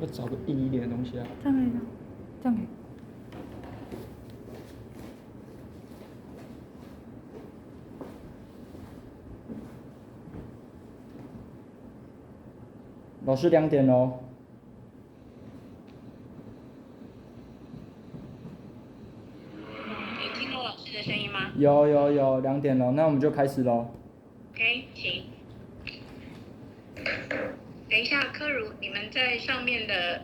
要找个硬一点的东西啊。这样可以吗？这样可以。老师2点喽。有听到老师的声音吗？有2点喽，那我们就开始喽。OK， 请。等一下，柯如，你们在上面的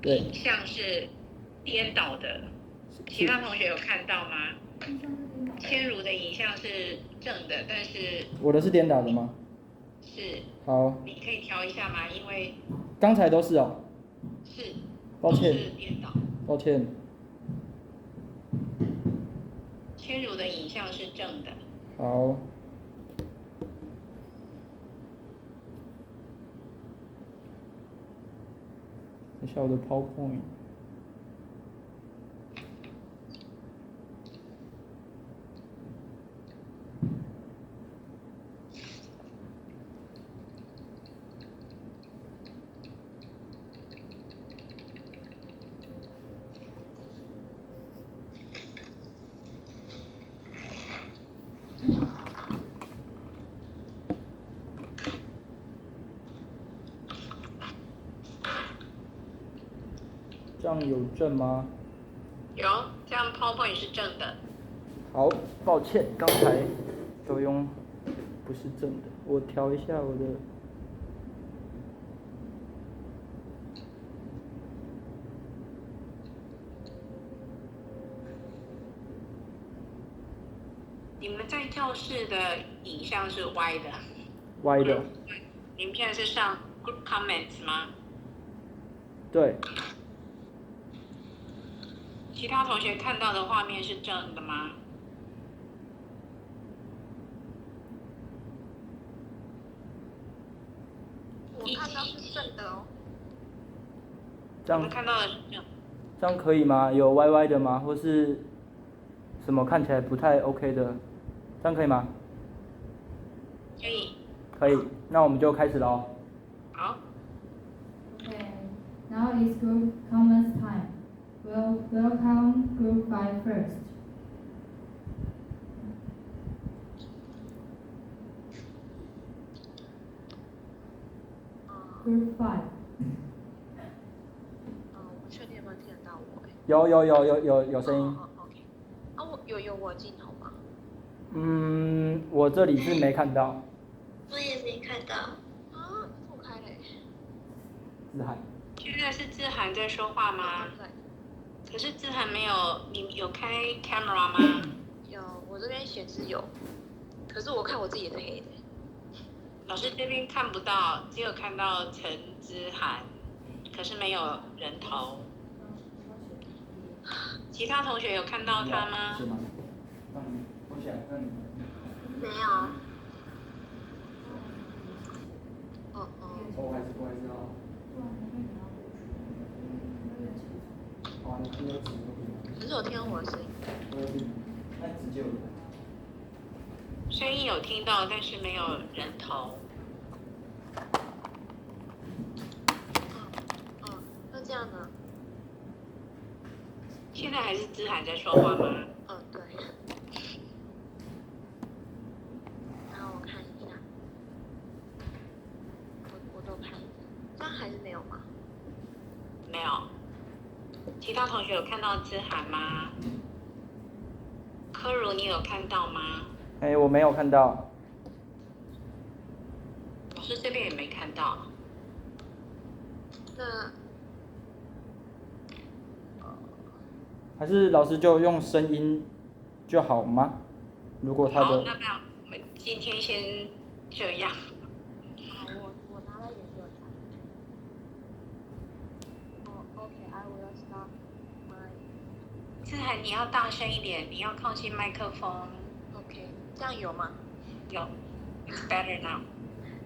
影像是颠倒的，其他同学有看到吗？千如的影像是正的，但是我的是颠倒的吗？是。好。你可以调一下吗？因为刚才都是哦。是。抱歉。是颠倒。抱歉。千如的影像是正的。好。等一下我的 PowerPoint。这样有正吗？有，这样 PowerPoint 是正的。好，抱歉，刚才都用不是正的，我调一下我的。你们在教室的影像是歪的。歪的。你们现在是上 Group Comments 吗？对。其他同学看到的画面是正的吗？我看到是正的哦。这样。你们看到的是正。这样可以吗？有歪歪的吗？或是什么看起来不太 OK 的？这样可以吗？可以。可以，那我们就开始喽。好。Okay, now is group comments time. Welcome group 5 first. Group 5. 我确定有没有听得到我？有声音。OK。我有我镜头吗？我这里是没看到。我也没看到。我开了。自涵。现在是自涵在说话吗？对。可是自涵没有，你有开 camera 吗？有，我这边显示有，可是我看我自己的黑的。老师这边看不到，只有看到陈之涵，可是没有人头。其他同学有看到他吗？是吗？我想让你。没有。我还是要。可是我听到我的声音。那直接有。声音有听到，但是没有人头。那这样呢？现在还是知涵在说话吗？对。然后我看一下，我都看一下，这样还是没有吗？没有。其他同学有看到知涵吗？柯如，你有看到吗？我没有看到。老师这边也没看到。那。还是老师就用声音就好吗？如果他的。好，那我们今天先这样。我拿了也是有查。OK, I will start my. 自涵，你要大声一点，你要靠近麦克风。OK, 这样有吗？有 ，It's better now.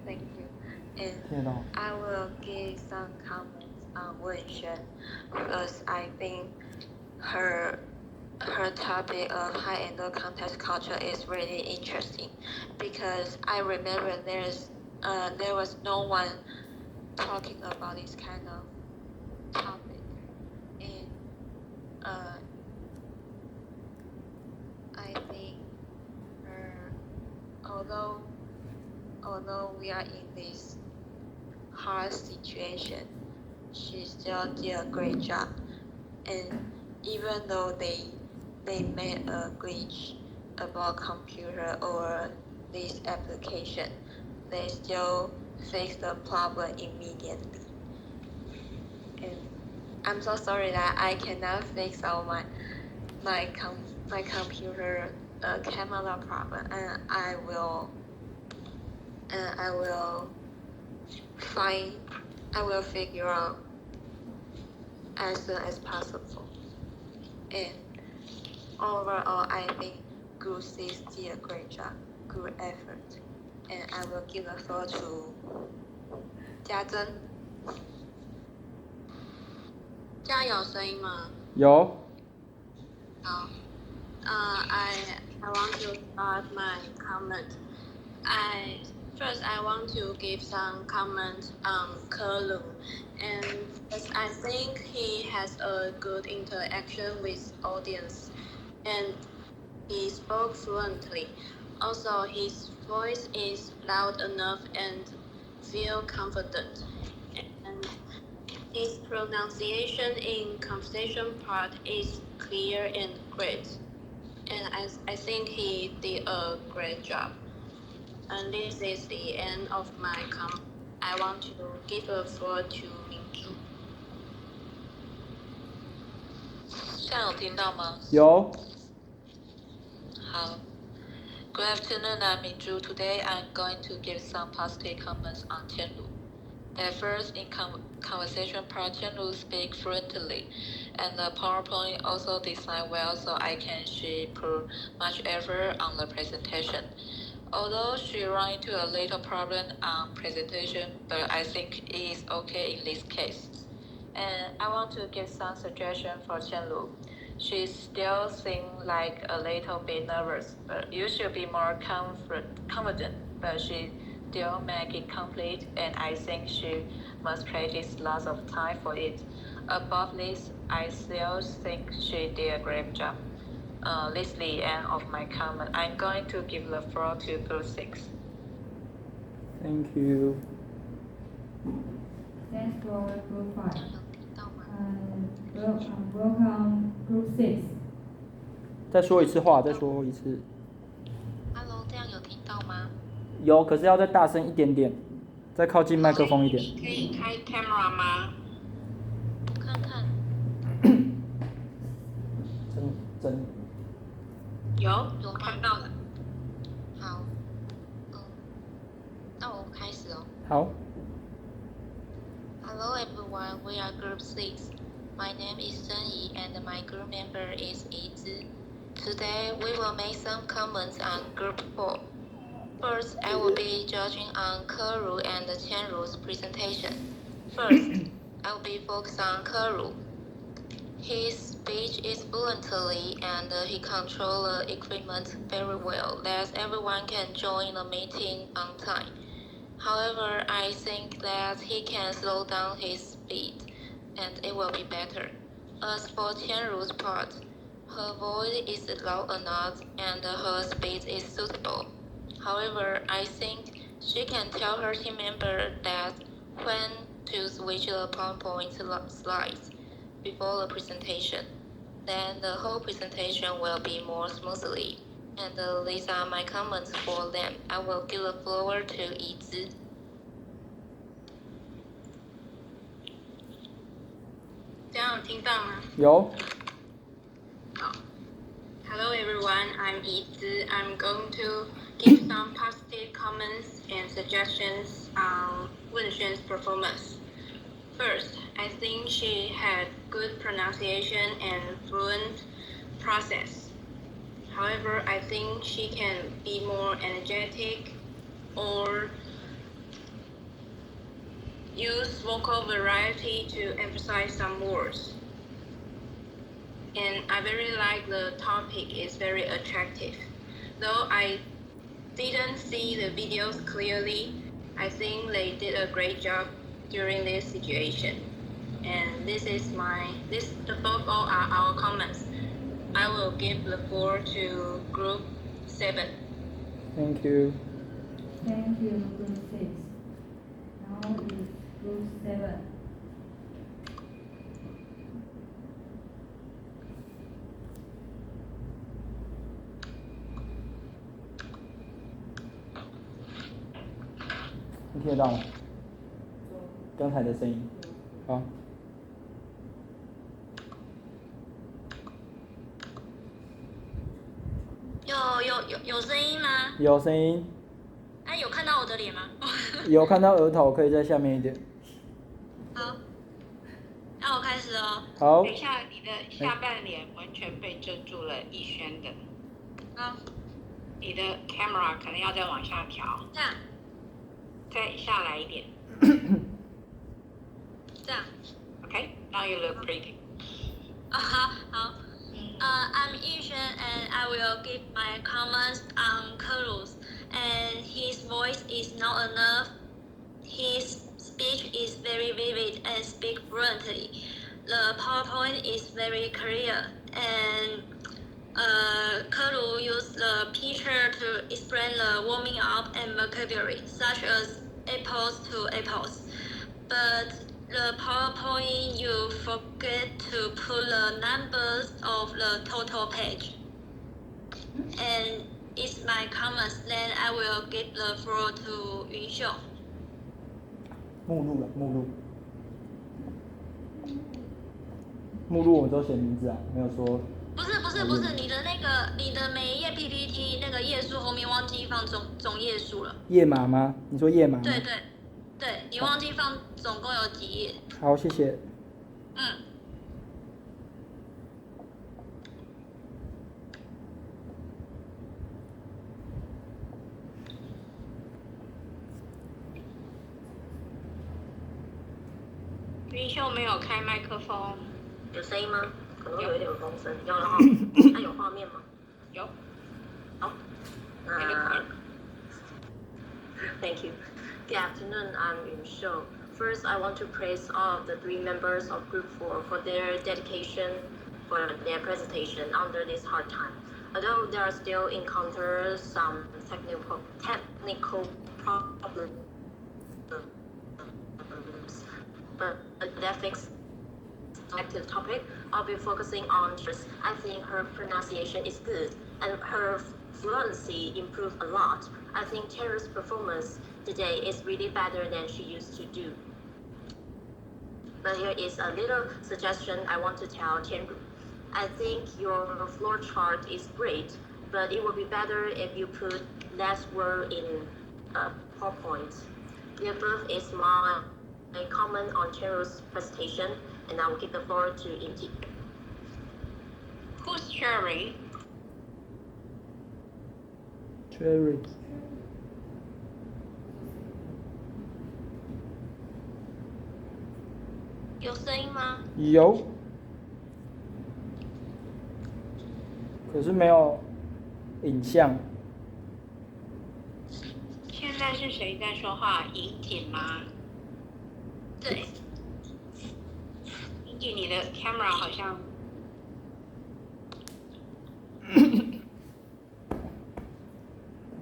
Thank you. And I will give some comments on Wenxuan because I think her topic of high-end context culture is really interesting because I remember there was no one talking about this kind of topic. And I think although we are in this hard situation, she still did a great job. And even though they made a glitch about computer or this application, they still fixed the problem immediately. And I'm so sorry that I cannot fix all my computer camera problem, and I will figure out as soon as possible. And overall, I think Group 6 did a great job, good effort. And I will give the floor to家珍。这样有声音吗？有。好。I want to start my comment. First I want to give some comments on Kerlu, and I think he has a good interaction with audience, and he spoke fluently. Also, his voice is loud enough and feel confident, and his pronunciation in conversation part is clear and great. And I think he did a great job. And this is the end of my comment. I want to give the floor to Minju. 这样有听到吗？有。好。Good afternoon, I'm Minju. Today I'm going to give some positive comments on Tianlu. At first, in conversation part, Tianlu speak fluently, and the PowerPoint also designed well, so I can she put much effort on the presentation. Although she ran into a little problem on presentation, but I think it is okay in this case. And I want to give some suggestion for Tianlu. She still seems like a little bit nervous, but you should be more confident. But she still make it complete, and I think she must practice lots of time for it. Above this, I still think she did a great job. This is the end of my comment. I'm going to give the floor to Group 6. Thank you. Thanks for Group 5. Welcome Group 6. 再说一次话，再说一次。Hello， 这样有听到吗？有，可是要再大声一点点，再靠近麦克风一点。可以开 camera 吗？我看看。真。有看到了。好，那我开始哦。好。Hello everyone, we are Group 6. My name is Sun Yi and my group member is Yi Zi. Today we will make some comments on Group 4. First, I will be judging on Keru and Qianru's presentation. First, I will be focused on Keru. His speech is fluently and he controls the equipment very well, that everyone can join the meeting on time. However, I think that he can slow down his speed, and it will be better. As for Qianru's part, her voice is loud enough and her speed is suitable. However, I think she can tell her team member that when to switch the PowerPoint slides before the presentation. Then the whole presentation will be more smoothly. And these are my comments for them. I will give the floor to Yi Zi. Hello everyone, I'm Yi Zi. I'm going to give some positive comments and suggestions on Wen Xuan's performance. First, I think she had good pronunciation and fluent process. However, I think she can be more energetic or use vocal variety to emphasize some words. And I very like the topic, it's very attractive. Though I didn't see the videos clearly, I think they did a great job during this situation. And the both are our comments. I will give the floor to group 7. Thank you. Thank you, Group 6. Now is Group 7.你听得到吗？刚才的声音。好。有声音吗？有声音。有看到我的脸吗？有看到额头，可以在下面一点。好，那我开始哦。好。等一下，你的下半脸完全被遮住了逸轩的。好。你的 camera 可能要再往下调。这样。再下来一点。这样。Okay, now you look pretty. 好。I'm Yushen and I will give my comments on Carlos. And his voice is not enough. His speech is very vivid and speak fluently. The PowerPoint is very clear. And Carlos used the picture to explain the warming up and vocabulary, such as apples to apples. But the PowerPoint, you forget to put the numbers of the total page. And it's my comments, then I will give the floor to Yunxiu. 目录我都写名字啊，没有说。不是，你的每一页 PPT 那个页数后面忘记放总页数了。页码吗？你说页码吗？对，你忘记放总共有几页。好，谢谢。云秀没有开麦克风。有声音吗？可能有一点风声。有了哈。那有画面吗？有。好。Thank you. Good afternoon, I'm Yunxiu. First, I want to praise all of the 3 members of Group 4 for their dedication for their presentation under this hard time. Although there are still encounters some technical problems, but that fixed selected topic, I'll be focusing on just, I think her pronunciation is good and her fluency improved a lot. I think Tara's performance today is really better than she used to do. But here is a little suggestion I want to tell Tianru. I think your floor chart is great, but it would be better if you put less word in PowerPoint. The above is my comment on Cheryl's presentation, and I will give the floor to Inti. Who's Cherry? Cherry. 有声音吗？有，可是没有影像。现在是谁在说话？尹景吗？对。尹景，你的 camera 好像……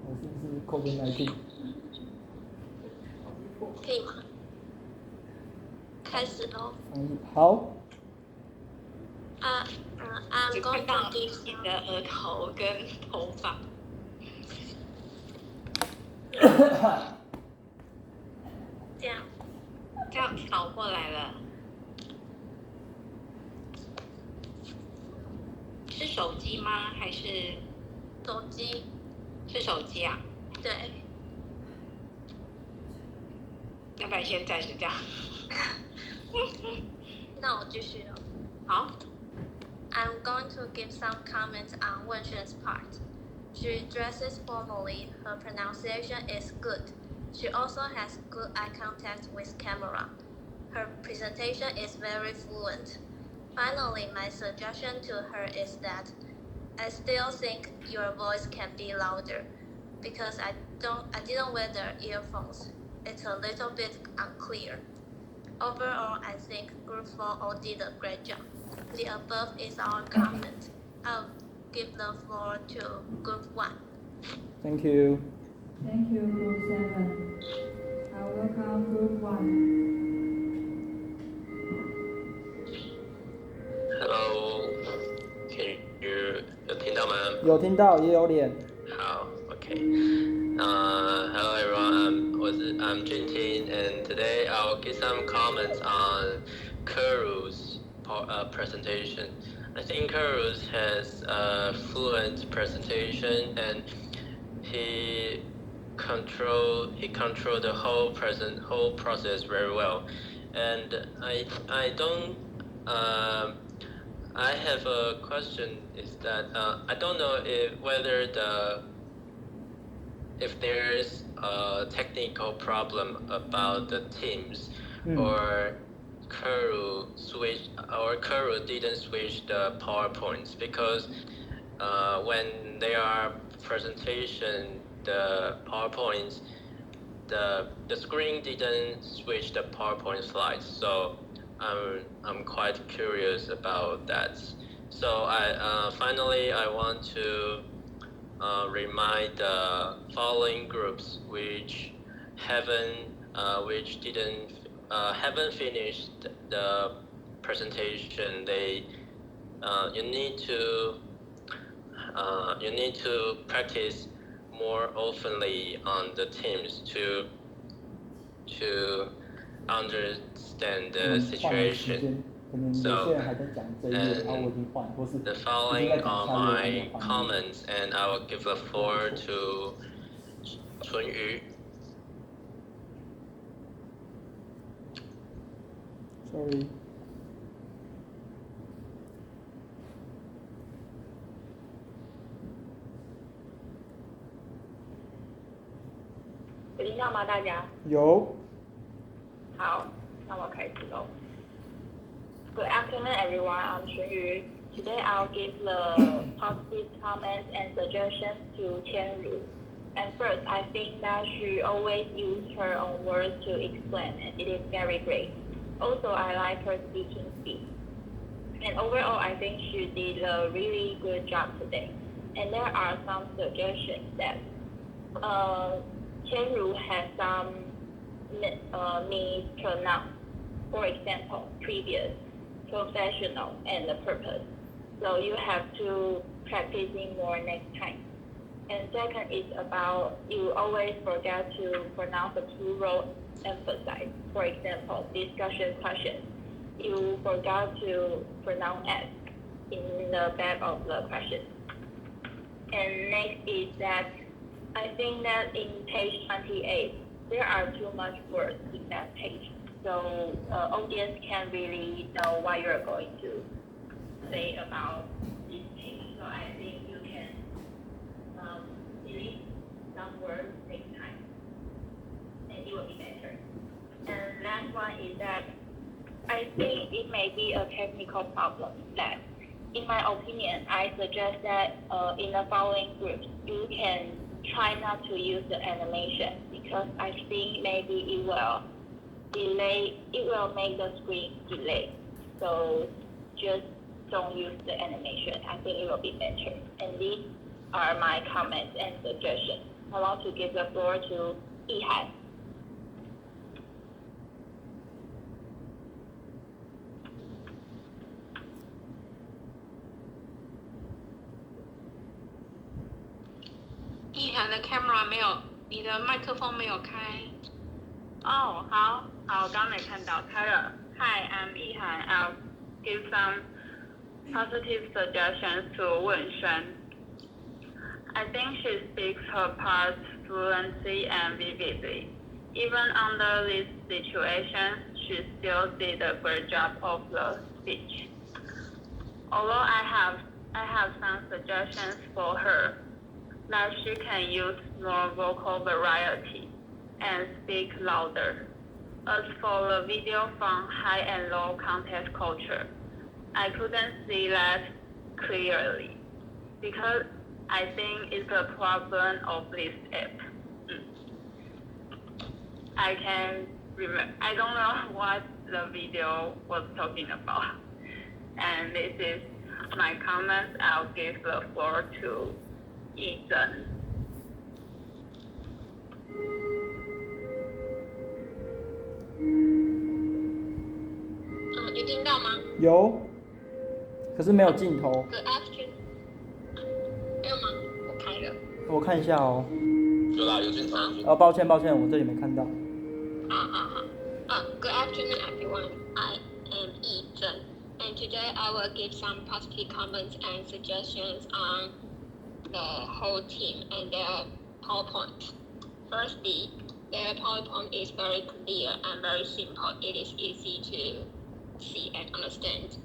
我是不是 COVID-19？ 可以吗？开始喽。好。只看到你的额头跟头发。这样扫过来了。是手机吗？还是？手机。是手机啊？对。要不然现在是这样。那我继续了。好。I'm going to give some comments on Wenxuan's part. She dresses formally, her pronunciation is good. She also has good eye contact with camera. Her presentation is very fluent. Finally, my suggestion to her is that I still think your voice can be louder because I didn't wear the earphones. It's a little bit unclear. Overall, I think Group 4 all did a great job. The above is our comment. I'll give the floor to Group 1. Thank you. Thank you, Group 7. I welcome Group 1. Hello, can you 有听到吗？有听到，也有脸。好 ，OK。Hello everyone, I'm Juntin, and today I'll give some comments on Kuru's presentation. I think Kuru has a fluent presentation, and he controlled the whole process very well. And I don't. I have a question. Is that I don't know whether if there's a technical problem about the teams, or Kuru didn't switch the PowerPoints, because when they are presentation the PowerPoints, the screen didn't switch the PowerPoint slides. So I'm quite curious about that. So finally I want to remind the following groups which haven't finished the presentation. You need to practice more oftenly on the teams to understand the situation. So, the following are my comments, and I will give the floor to Chunyu. Sorry. Yo. Good afternoon, everyone. I'm Chunyu. Today I'll give the positive comments and suggestions to Qianru. And first, I think that she always uses her own words to explain, and it is very great. Also, I like her speaking speed. And overall, I think she did a really good job today. And there are some suggestions that Qianru has some mispronounced. For example, previous, professional, and the purpose. So you have to practicing more next time. And second is about you always forget to pronounce the plural emphasize. For example, discussion questions. You forgot to pronounce S in the back of the question. And next is that I think that in page 28, there are too much words in that page. So audience can't really know what you're going to say about this page. So I think you can delete some words next time, and it will be better. And last one is that I think it may be a technical problem that, in my opinion, I suggest that in the following groups, you can try not to use the animation, because I think maybe it will make the screen delay. So just don't use the animation. I think it will be better. And these are my comments and suggestions. I want to give the floor to Yihan. Yihan的 camera 没有，你的麦克风没有开。哦，好，我刚没看到，开了。Hi, I'm Yihan. I'll give some positive suggestions to Wenshen. I think she speaks her parts fluently and vividly. Even under this situation, she still did a great job of the speech. Although I have some suggestions for her, that she can use more vocal variety and speak louder. As for the video from high and low context culture, I couldn't see that clearly, because I think it's a problem of this app. I can I don't know what the video was talking about. And this is my comments. I'll give the floor to Ethan. 有听到吗？有，可是没有镜头。 Good afternoon. 没有吗？我开了。我看一下哦。有啦，有镜头。抱歉，我这里没看到。Good afternoon, everyone. I am Ethan, and today I will give some positive comments and suggestions on the whole team and their PowerPoint. Firstly, their PowerPoint is very clear and very simple. It is easy to see and understand.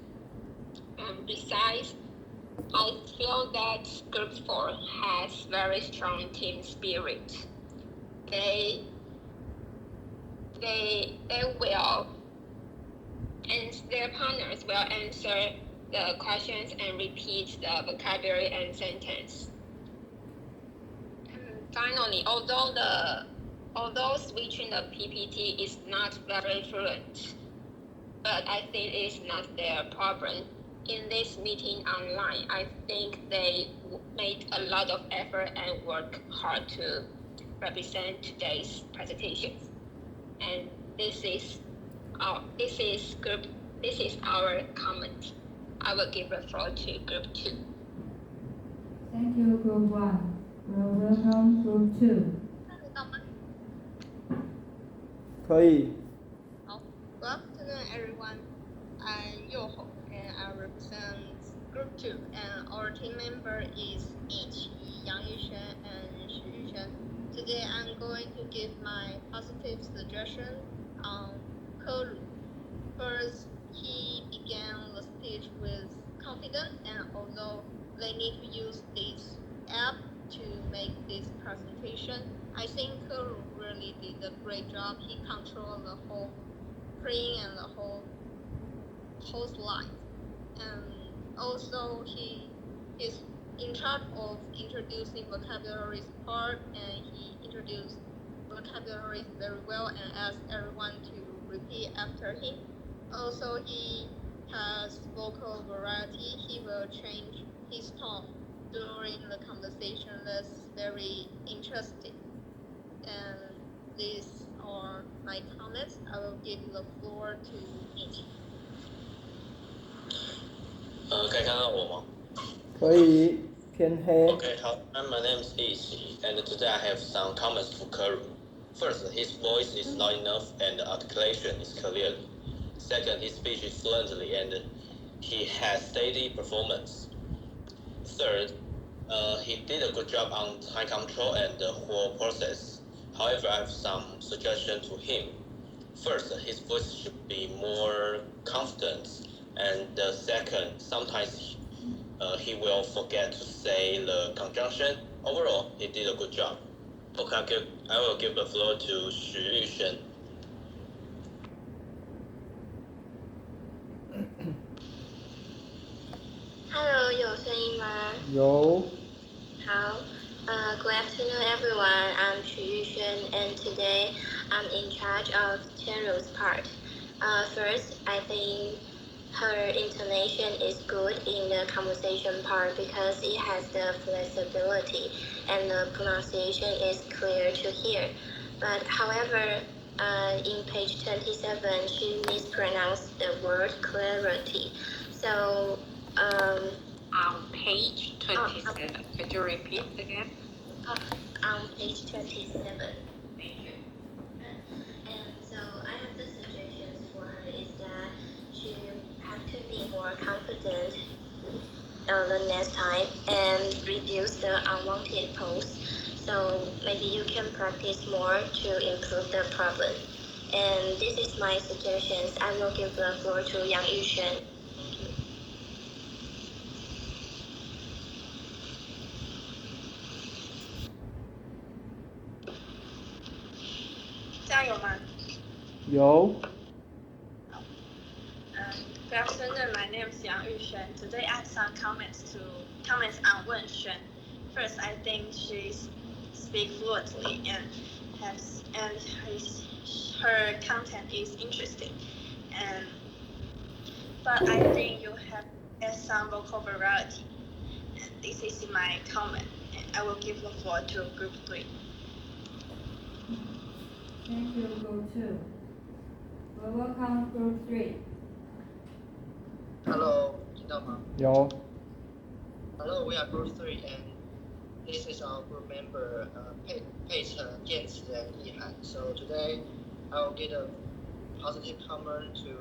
Besides, I feel that Group 4 has very strong team spirit. They will, and their partners will answer the questions and repeat the vocabulary and sentence. And finally, although switching the PPT is not very fluent, but I think it's not their problem. In this meeting online, I think they made a lot of effort and worked hard to represent today's presentations. And this is our comment. I will give the floor to Group 2. Thank you, Group 1. Well, welcome, Group 2. 可以。Good afternoon, everyone. I'm Yoho, and I represent Group 2, and our team member is Yang Yushen and Xu Yushen. Today, I'm going to give my positive suggestion on Keru. First, he began the speech with confidence, and although they need to use this app to make this presentation, I think Keru really did a great job. He controlled the whole screen and the whole slide. And also he is in charge of introducing vocabulary part, and he introduced vocabulary very well and asked everyone to repeat after him. Also, he has vocal variety. He will change his tone during the conversation. That's very interesting. And these are my comments. I will give the floor to each. 可以看到我吗？可以，偏黑。Okay, my name is Yi, and today I have some comments for Keru. First, his voice is loud enough and the articulation is clear. Second, his speech is fluently and he has steady performance. Third, he did a good job on time control and the whole process. However, I have some suggestions to him. First, his voice should be more confident, and second, sometimes he will forget to say the conjunction. Overall, he did a good job. Okay, I will give the floor to Xu Yushen. Hello, 有声音吗？有。好。Good afternoon, everyone. I'm Xu Yushen, and today I'm in charge of Qianru's part. First, I think her intonation is good in the conversation part because it has the flexibility and the pronunciation is clear to hear. But however, in page 27, she mispronounced the word clarity. So, on page 27, could you repeat again? On page 27. Thank you. And so I have the suggestions for her is that she have to be more confident the next time and reduce the unwanted posts. So maybe you can practice more to improve the problem. And this is my suggestions. I will give the floor to Yang Yushen. Thank you. 这样有吗？有。Good afternoon. My name is Yang Yushen. Today I have some comments on Wen Xuan. First, I think she speaks fluently and her content is interesting, and but I think you have add some vocal variety. And this is my comment, and I will give the floor to group 3. Thank you, Group 2. Well, welcome, Group 3. Hello, 听到吗？有。Hello, we are Group 3, and this is our group member, Pei Chen, Yan Ci, and Yi Han. So today, I will give a positive comment to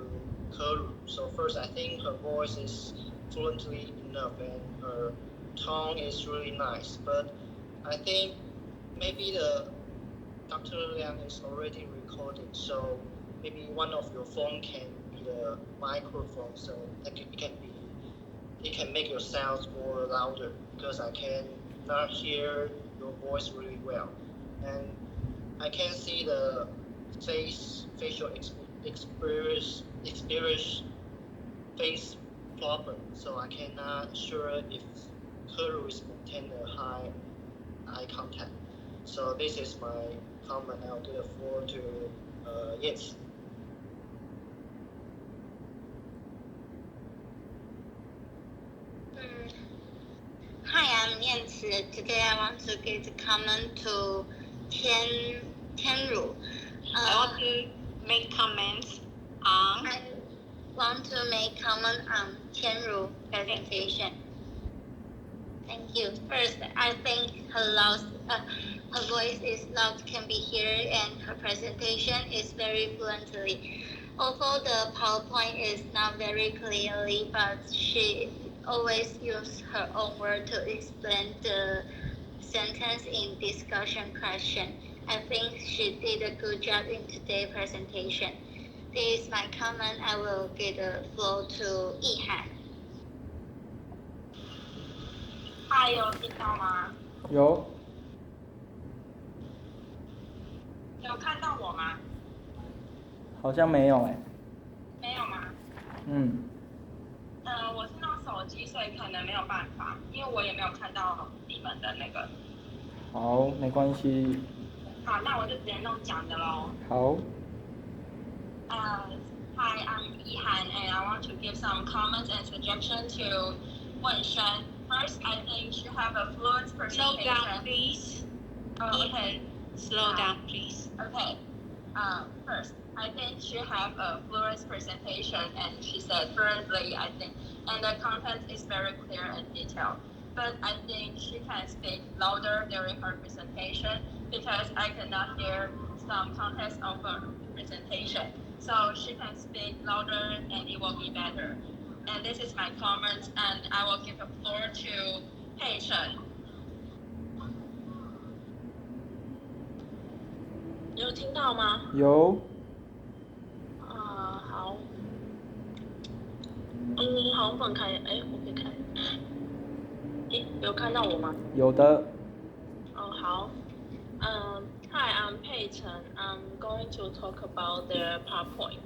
Keru. So first, I think her voice is fluently enough, and her tone is really nice. But I think maybe the Dr. Liang is already recorded, so maybe one of your phone can be the microphone, so it can make your sounds more louder, because I can not hear your voice really well, and I can see the facial experience face problem, so I cannot sure if Keru is maintain a high eye contact. So this is my comment. I'll give the floor to Yes. Hi, I'm Yan Ci. Today I want to give the comment to Tianru. I want to make comments on. I want to make comment on Tianru presentation. Thank you. First, I think her voice is loud, can be heard, and her presentation is very fluently. Although the PowerPoint is not very clearly, but she always uses her own word to explain the sentence in discussion question. I think she did a good job in today's presentation. This is my comment. I will give the floor to Yi Han. 嗨，有听到吗？有。有看到我吗？好像没有没有吗？我是用手机，所以可能没有办法，因为我也没有看到你们的那个。好，没关系。好，那我就直接弄讲的喽。好。Hi, I'm Yi Han, and I want to give some comments and suggestions to Wen Shen. First, I think she have a fluent presentation. Slow down, please. Yi Han, slow down, please. Okay. First, I think she have a fluent presentation, and she said fluently, I think, and the content is very clear and detailed. But I think she can speak louder during her presentation because I cannot hear some context of her presentation. So she can speak louder and it will be better. And this is my comment, and I will give the floor to Pei Chen. 有听到吗？有。好。好像不能开，我可以开。有看到我吗？有的。好。Hi, I'm Pei Chen. I'm going to talk about the PowerPoint,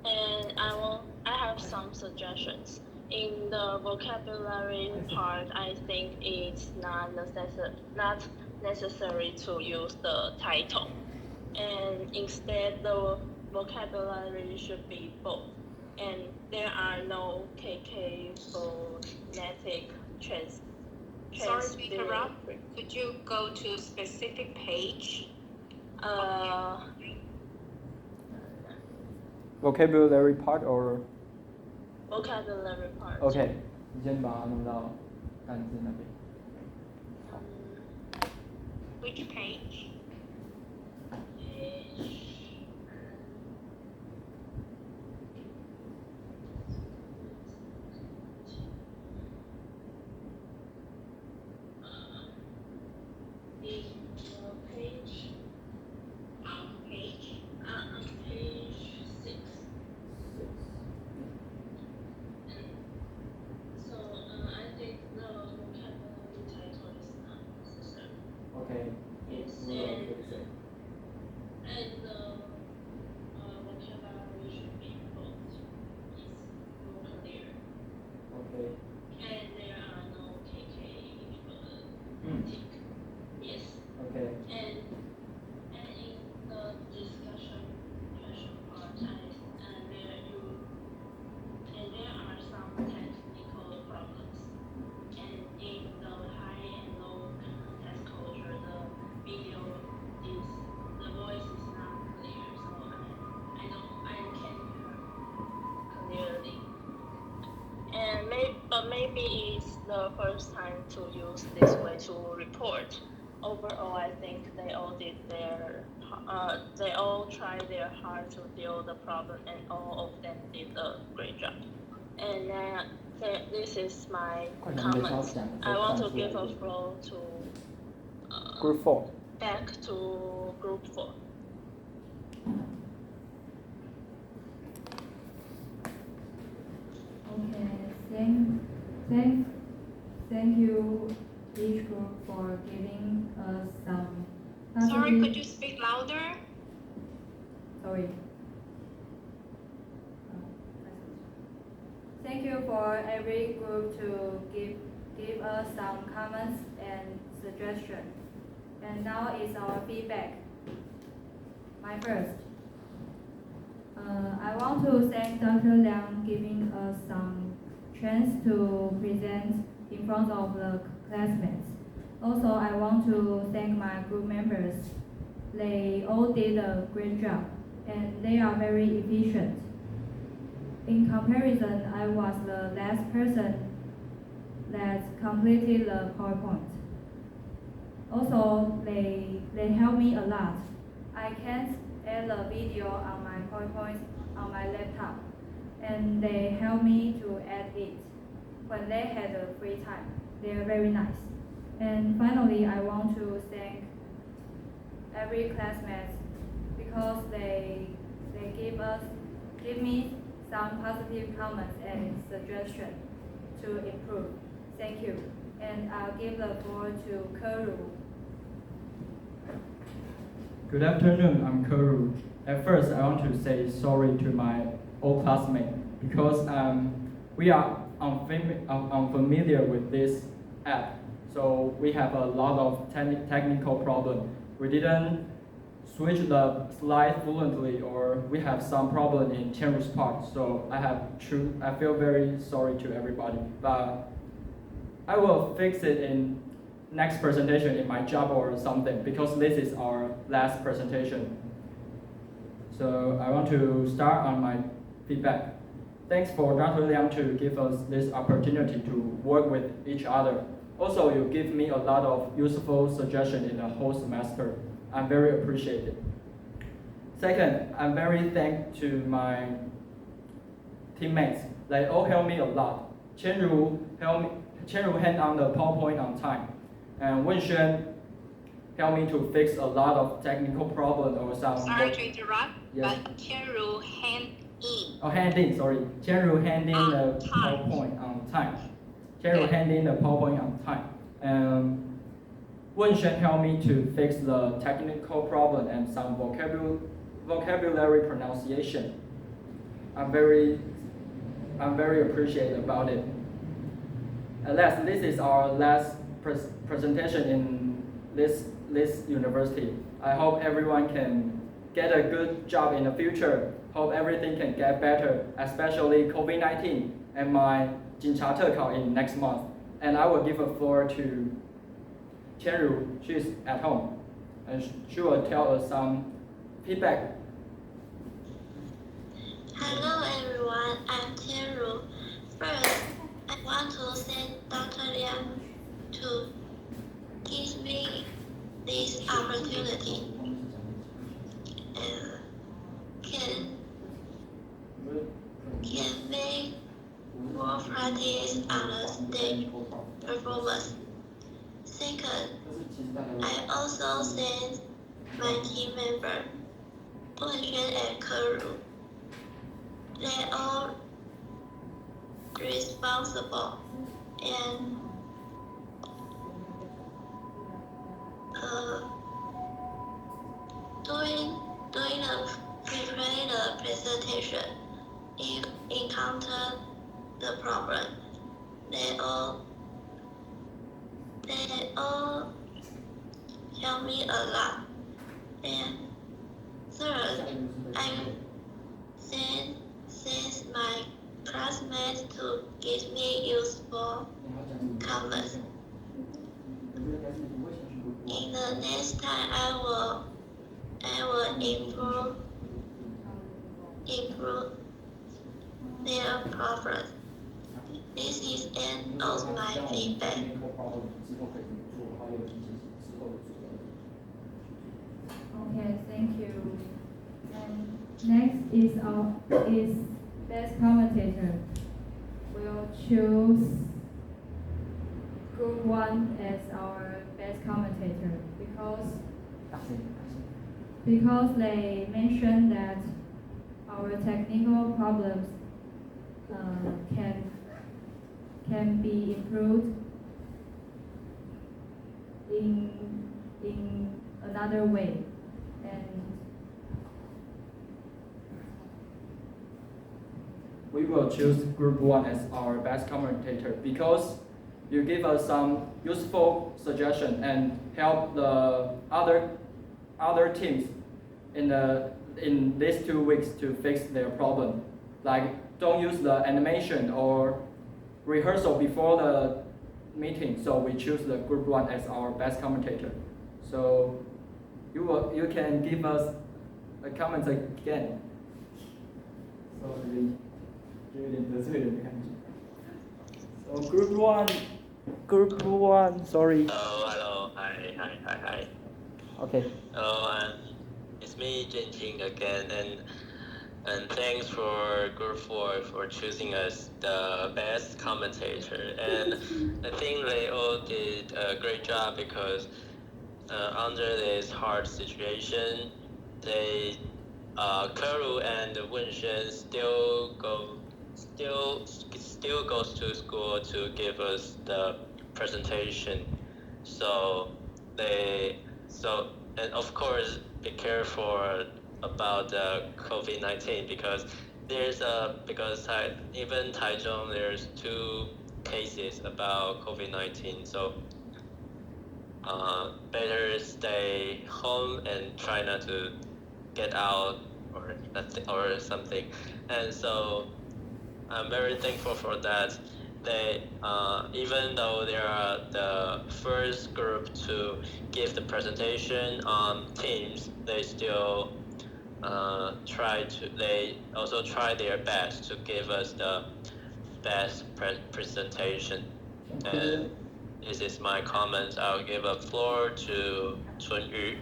and I have some suggestions. In the vocabulary part, I think it's not necessary to use the title, and instead the vocabulary should be bold, and there are no KK phonetic Sorry to interrupt. Could you go to specific page? Vocabulary part or? Vocabulary part. OK， 你先把它弄到单字那边。好。Which page? Page 6. So I think the vocabulary title is not necessary. OK。Yes. maybe it's the first time to use this way to report. Overall, I think they all tried their hard to deal the problem, and all of them did a great job. And this is my comments. I want to give a floor to Group 4. back to group 4. Okay, thank you each group for giving us some positive. Sorry, could you speak louder? Sorry. Thank you for every group to give us some comments and suggestions. And now is our feedback. My first. I want to thank Dr. Liang giving us some chance to present in front of the classmates. Also, I want to thank my group members. They all did a great job, and they are very efficient. In comparison, I was the last person that completed the PowerPoint. Also, they helped me a lot. I can't add a video on my PowerPoint on my laptop, and they helped me to add it when they had a free time. They are very nice. And finally, I want to thank every classmate because they give me some positive comments and suggestions to improve. Thank you. And I'll give the floor to Kuru. Good afternoon, I'm Kuru. At first, I want to say sorry to my old classmate because we are unfamiliar with this app. So we have a lot of technical problem. We didn't switch the slide fluently, or we have some problem in Tianru's part. So I feel very sorry to everybody. But I will fix it in next presentation in my job or something, because this is our last presentation. So I want to start on my feedback. Thanks for Dr. Liang to give us this opportunity to work with each other. Also, you give me a lot of useful suggestions in the whole semester. I'm very appreciated. Second, I'm very thankful to my teammates. They all helped me a lot. Qianru hand on the PowerPoint on time. And Wenxuan helped me to fix a lot of technical problems or some. Sorry to interrupt, yes. but Qianru hand in. Oh, hand in, sorry. Qianru hand in the PowerPoint on time. Qianru hand in the PowerPoint on time. And Wenxuan helped me to fix the technical problem and some vocabulary pronunciation. I'm very appreciative about it. At last, this is our last presentation in this university. I hope everyone can get a good job in the future. Hope everything can get better, especially COVID-19 and my 警察特考 in next month. And I will give a floor to Qianru. She's at home, and she will tell us some feedback. Hello everyone, I'm Qianru. First, I want to thank Dr. Liang to give me this opportunity and can make more practice on the stage performance. Second, I also thank my team member, Wenxuan and Kuru. They all responsible and preparing the presentation, encounter the problem. They all help me a lot. And third, I thank my classmates to give me useful comments. In the next time, I will improve their progress. This is end of my feedback. Okay, thank you. And next is best commentator. We'll choose Group 1 as our best commentator because they mentioned that our technical problems can be improved in another way. And we will choose Group 1 as our best commentator because you give us some useful suggestion and help the other teams in these 2 weeks to fix their problem. Like don't use the animation or rehearsal before the meeting. So we choose the Group 1 as our best commentator. So you can give us a comment again. So Group 1, sorry. Hello, hi. Okay. Hello, it's me, Jinjing again, and thanks for Group 4 for choosing us the best commentator. And I think they all did a great job because under this hard situation, Keru and Wenshen still goes to school to give us the presentation. And of course be careful about the COVID-19 because even Taichung there's 2 cases about COVID-19. So better stay home and try not to get out or something. And so I'm very thankful for that. They, even though they are the first group to give the presentation on Teams, they still they also try their best to give us the best presentation. And this is my comments. I'll give a floor to Chunyu.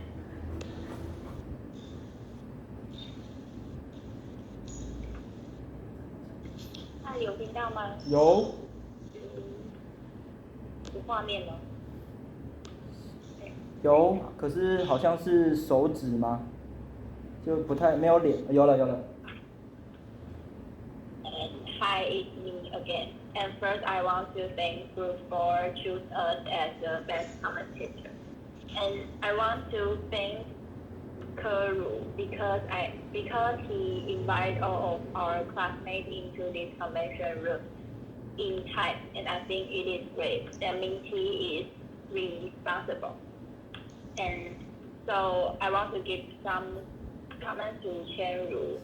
有听到吗？有。有画面吗？有，可是好像是手指吗？就不太没有脸，有了。Hi, it's me again. And first, I want to thank Group 4 choose us as the best commentator. And I want to thank Keru because he invited all of our classmates into this convention room in time, and I think it is great. That means he is responsible. And so I want to give some comments to Chen-Ru.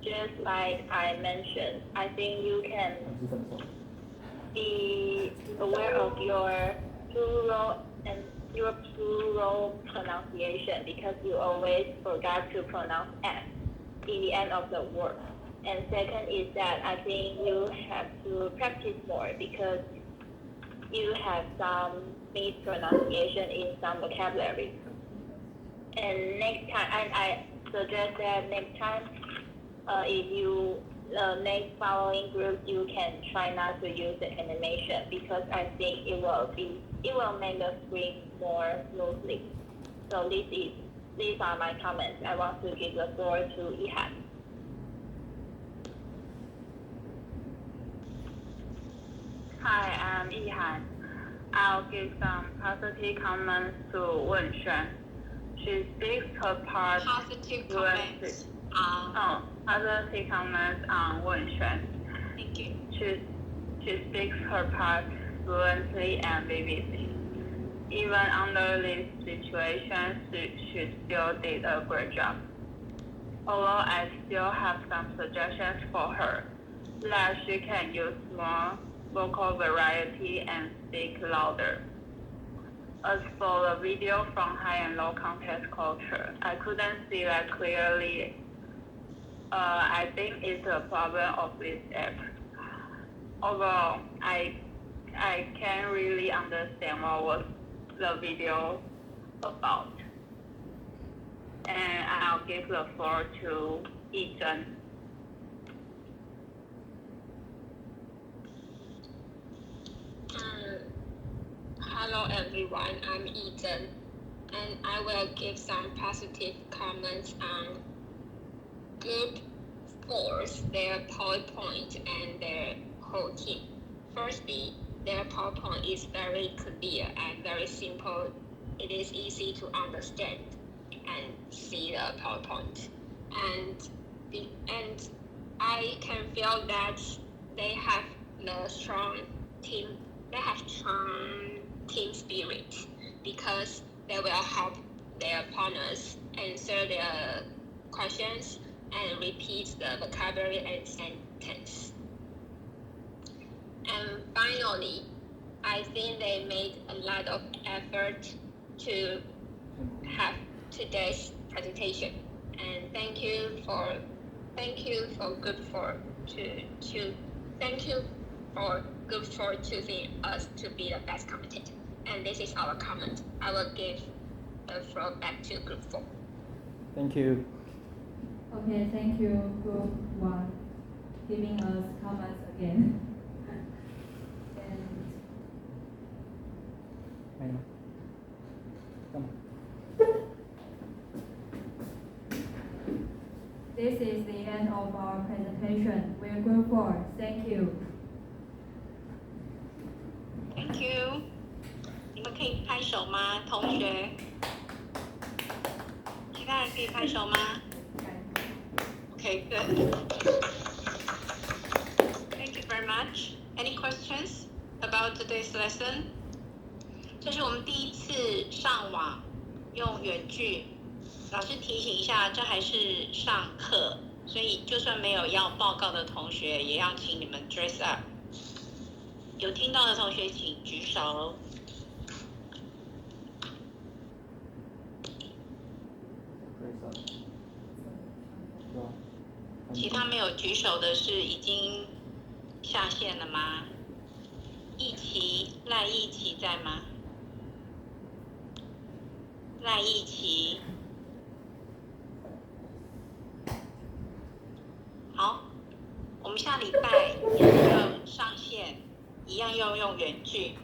Just like I mentioned, I think you can be aware of your plural pronunciation because you always forgot to pronounce S in the end of the word. And second is that I think you have to practice more because you have some mispronunciation in some vocabulary. And next time, I suggest that next time, if you next following group, you can try not to use the animation because I think it will make the screen more smoothly. So these are my comments. I want to give the floor to Yihan. Hi, I'm Yihan. I'll give some positive comments to Wenshen. She speaks her part Positive fluently. comments. Positive comments on Wenshen. Thank you. She speaks her part fluently and vividly. Even under this situation, she still did a great job. Although I still have some suggestions for her, that she can use more vocal variety and speak louder. As for the video from high and low context culture, I couldn't see that clearly. I think it's a problem of this app. although I can't really understand what was the video about. And I'll give the floor to Yizhen. Hello everyone, I'm Yizhen, and I will give some positive comments on Group 4's their PowerPoint and their whole team. Firstly, their PowerPoint is very clear and very simple. It is easy to understand and see the PowerPoint. And I can feel that they have strong team spirit because they will help their partners answer their questions and repeat the vocabulary and sentence. And finally, I think they made a lot of effort to have today's presentation. And thank you for Group 4 choosing us to be the best competitor. And this is our comment. I will give the floor back to Group 4. Thank you. Okay, thank you, Group 1, giving us comments again. And this is the end of our presentation. We're Group 4. Thank you. Thank you。你们可以拍手吗，同学？其他人可以拍手吗？Okay, good. Thank you very much. Any questions about today's lesson? 这是我们第一次上网用远距，老师提醒一下，这还是上课，所以就算没有要报告的同学，也要请你们 dress up。有听到的同学请举手。其他没有举手的是已经下线了吗？赖一奇在吗？赖一奇。好，我们下礼拜要上线，一样要用远距。